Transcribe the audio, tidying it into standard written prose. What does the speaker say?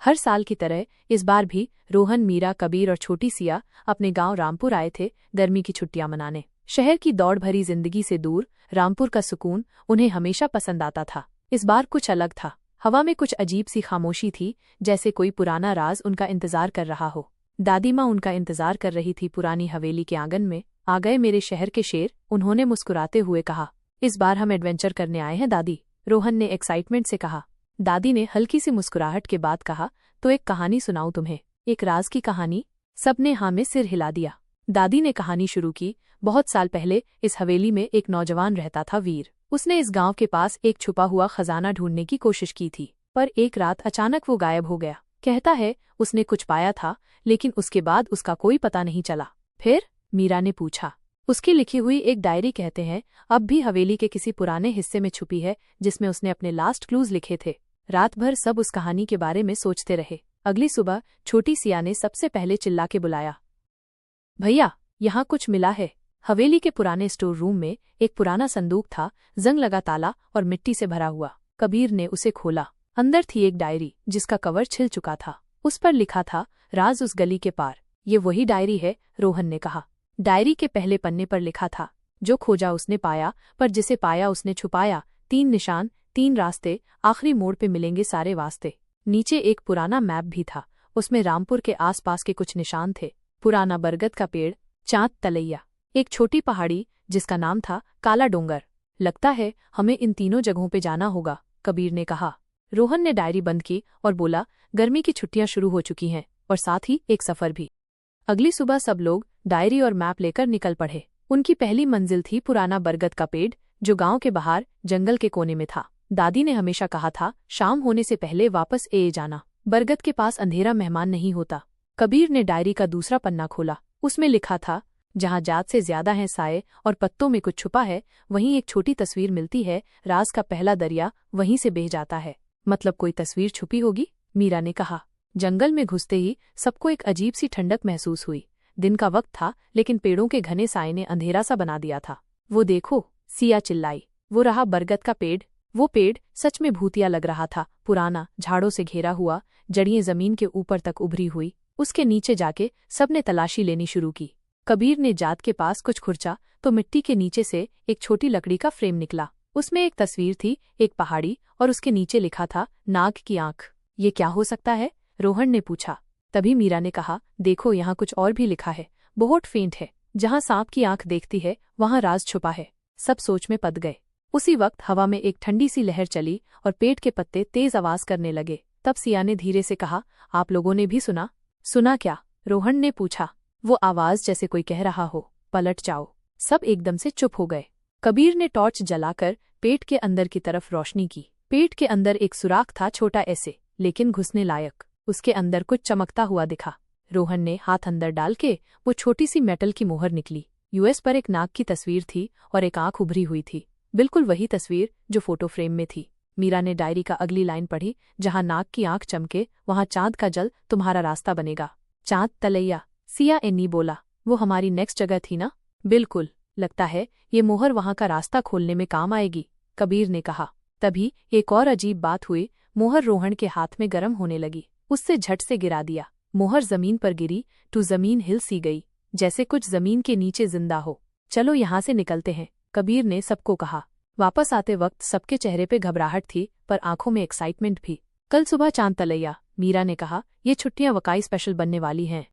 हर साल की तरह इस बार भी रोहन, मीरा, कबीर और छोटी सिया अपने गांव रामपुर आए थे गर्मी की छुट्टियां मनाने। शहर की दौड़ भरी जिंदगी से दूर रामपुर का सुकून उन्हें हमेशा पसंद आता था। इस बार कुछ अलग था। हवा में कुछ अजीब सी खामोशी थी, जैसे कोई पुराना राज उनका इंतजार कर रहा हो। दादी माँ उनका इंतजार कर रही थी पुरानी हवेली के आंगन में। आ गए मेरे शहर के शेर, उन्होंने मुस्कुराते हुए कहा। इस बार हम एडवेंचर करने आए हैं दादी, रोहन ने एक्साइटमेंट से कहा। दादी ने हल्की सी मुस्कुराहट के बाद कहा, तो एक कहानी सुनाऊं तुम्हें? एक राज की कहानी? सबने हाँ में सिर हिला दिया। दादी ने कहानी शुरू की। बहुत साल पहले इस हवेली में एक नौजवान रहता था, वीर। उसने इस गांव के पास एक छुपा हुआ खजाना ढूंढने की कोशिश की थी, पर एक रात अचानक वो गायब हो गया। कहता है उसने कुछ पाया था, लेकिन उसके बाद उसका कोई पता नहीं चला। फिर? मीरा ने पूछा। उसकी लिखी हुई एक डायरी कहते हैं अब भी हवेली के किसी पुराने हिस्से में छुपी है, जिसमें उसने अपने लास्ट क्लूज लिखे थे। रात भर सब उस कहानी के बारे में सोचते रहे। अगली सुबह छोटी सिया ने सबसे पहले चिल्ला के बुलाया, भैया, यहाँ कुछ मिला है। हवेली के पुराने स्टोर रूम में एक पुराना संदूक था, जंग लगा ताला और मिट्टी से भरा हुआ। कबीर ने उसे खोला। अंदर थी एक डायरी जिसका कवर छिल चुका था। उस पर लिखा था, राज उस गली के पार। ये वही डायरी है, रोहन ने कहा। डायरी के पहले पन्ने पर लिखा था, जो खोजा उसने पाया, पर जिसे पाया उसने छुपाया। 3 निशान, 3 रास्ते, आखिरी मोड़ पे मिलेंगे सारे वास्ते। नीचे एक पुराना मैप भी था, उसमें रामपुर के आसपास के कुछ निशान थे। पुराना बरगद का पेड़, चांद तलैया, एक छोटी पहाड़ी जिसका नाम था काला डोंगर। लगता है हमें इन तीनों जगहों पे जाना होगा, कबीर ने कहा। रोहन ने डायरी बंद की और बोला, गर्मी की छुट्टियां शुरू हो चुकी हैं और साथ ही एक सफर भी। अगली सुबह सब लोग डायरी और मैप लेकर निकल पड़े। उनकी पहली मंजिल थी पुराना बरगद का पेड़, जो गांव के बाहर जंगल के कोने में था। दादी ने हमेशा कहा था, शाम होने से पहले वापस ए जाना। बरगद के पास अंधेरा मेहमान नहीं होता। कबीर ने डायरी का दूसरा पन्ना खोला। उसमें लिखा था, जहाँ जात से ज्यादा हैं साए और पत्तों में कुछ छुपा है, वहीं एक छोटी तस्वीर मिलती है। राज का पहला दरिया वहीं से बह जाता है। मतलब कोई तस्वीर छुपी होगी, मीरा ने कहा। जंगल में घुसते ही सबको एक अजीब सी ठंडक महसूस हुई। दिन का वक्त था, लेकिन पेड़ों के घने साए ने अंधेरा सा बना दिया था। वो देखो, सिया चिल्लाई। वो रहा बरगद का पेड़। वो पेड़ सच में भूतिया लग रहा था, पुराना, झाड़ों से घेरा हुआ, जड़ियां जमीन के ऊपर तक उभरी हुई। उसके नीचे जाके सबने तलाशी लेनी शुरू की। कबीर ने जात के पास कुछ खुरचा तो मिट्टी के नीचे से एक छोटी लकड़ी का फ्रेम निकला। उसमें एक तस्वीर थी, एक पहाड़ी, और उसके नीचे लिखा था, नाग की आंख। ये क्या हो सकता है? रोहन ने पूछा। तभी मीरा ने कहा, देखो यहाँ कुछ और भी लिखा है, बहुत फेंट है। जहाँ सांप की आंख देखती है वहाँ राज छुपा है। सब सोच में पड़ गए। उसी वक्त हवा में एक ठंडी सी लहर चली और पेड़ के पत्ते तेज आवाज करने लगे। तब सिया ने धीरे से कहा, आप लोगों ने भी सुना? सुना क्या? रोहन ने पूछा। वो आवाज जैसे कोई कह रहा हो, पलट जाओ। सब एकदम से चुप हो गए। कबीर ने टॉर्च जलाकर पेट के अंदर की तरफ रोशनी की। पेट के अंदर एक सुराख था, छोटा ऐसे, लेकिन घुसने लायक। उसके अंदर कुछ चमकता हुआ दिखा। रोहन ने हाथ अंदर डाल के वो छोटी सी मेटल की मोहर निकली। यूएस पर एक नाग की तस्वीर थी और एक आंख उभरी हुई थी, बिल्कुल वही तस्वीर जो फोटो फ्रेम में थी। मीरा ने डायरी का अगली लाइन पढ़ी, जहाँ नाग की आंख चमके वहाँ चांद का जल तुम्हारा रास्ता बनेगा। चांद तलैया, सिया एन्नी बोला। वो हमारी नेक्स्ट जगह थी ना? बिल्कुल, लगता है ये मोहर वहाँ का रास्ता खोलने में काम आएगी, कबीर ने कहा। तभी एक और अजीब बात हुई। मोहर रोहन के हाथ में गर्म होने लगी। उससे झट से गिरा दिया। मोहर जमीन पर गिरी तो जमीन हिल सी गई, जैसे कुछ जमीन के नीचे जिंदा हो। चलो यहाँ से निकलते हैं, कबीर ने सबको कहा। वापस आते वक्त सबके चेहरे पे घबराहट थी, पर आंखों में एक्साइटमेंट भी। कल सुबह चांद तलैया, मीरा ने कहा। ये छुट्टियां वकाई स्पेशल बनने वाली हैं।